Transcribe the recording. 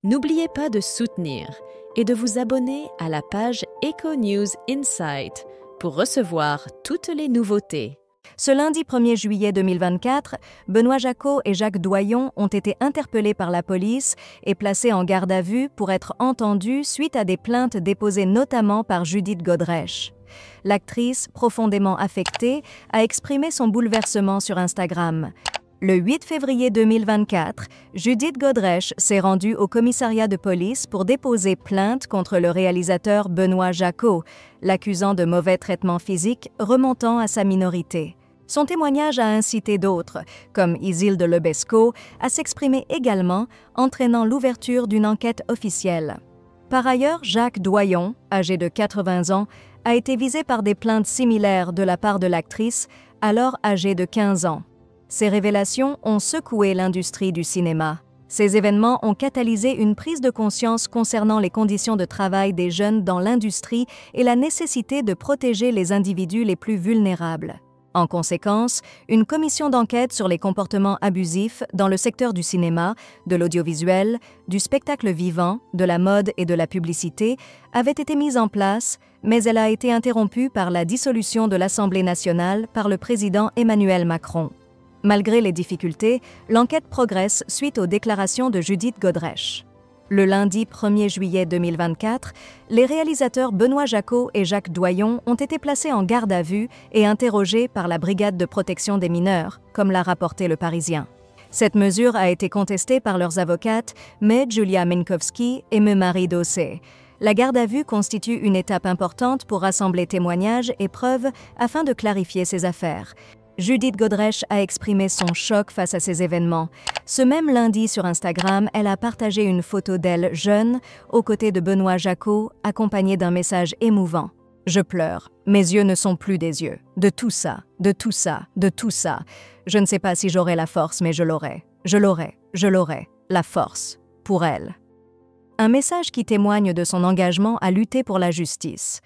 N'oubliez pas de soutenir et de vous abonner à la page Eco News Insight pour recevoir toutes les nouveautés. Ce lundi 1er juillet 2024, Benoît Jacquot et Jacques Doyon ont été interpellés par la police et placés en garde à vue pour être entendus suite à des plaintes déposées notamment par Judith Godrèche. L'actrice, profondément affectée, a exprimé son bouleversement sur Instagram. Le 8 février 2024, Judith Godrèche s'est rendue au commissariat de police pour déposer plainte contre le réalisateur Benoît Jacquot, l'accusant de mauvais traitements physiques remontant à sa minorité. Son témoignage a incité d'autres, comme Isilde Lebesco, à s'exprimer également, entraînant l'ouverture d'une enquête officielle. Par ailleurs, Jacques Doyon, âgé de 80 ans, a été visé par des plaintes similaires de la part de l'actrice, alors âgée de 15 ans. Ces révélations ont secoué l'industrie du cinéma. Ces événements ont catalysé une prise de conscience concernant les conditions de travail des jeunes dans l'industrie et la nécessité de protéger les individus les plus vulnérables. En conséquence, une commission d'enquête sur les comportements abusifs dans le secteur du cinéma, de l'audiovisuel, du spectacle vivant, de la mode et de la publicité avait été mise en place, mais elle a été interrompue par la dissolution de l'Assemblée nationale par le président Emmanuel Macron. Malgré les difficultés, l'enquête progresse suite aux déclarations de Judith Godrèche. Le lundi 1er juillet 2024, les réalisateurs Benoît Jacquot et Jacques Doyon ont été placés en garde à vue et interrogés par la Brigade de protection des mineurs, comme l'a rapporté Le Parisien. Cette mesure a été contestée par leurs avocates, Mai Julia Minkowski et Marie Dossé. La garde à vue constitue une étape importante pour rassembler témoignages et preuves afin de clarifier ces affaires. Judith Godrèche a exprimé son choc face à ces événements. Ce même lundi sur Instagram, elle a partagé une photo d'elle jeune, aux côtés de Benoît Jacquot, accompagnée d'un message émouvant. « Je pleure. Mes yeux ne sont plus des yeux. De tout ça, de tout ça, de tout ça. Je ne sais pas si j'aurai la force, mais je l'aurai. Je l'aurai, je l'aurai. La force. Pour elle. » Un message qui témoigne de son engagement à lutter pour la justice.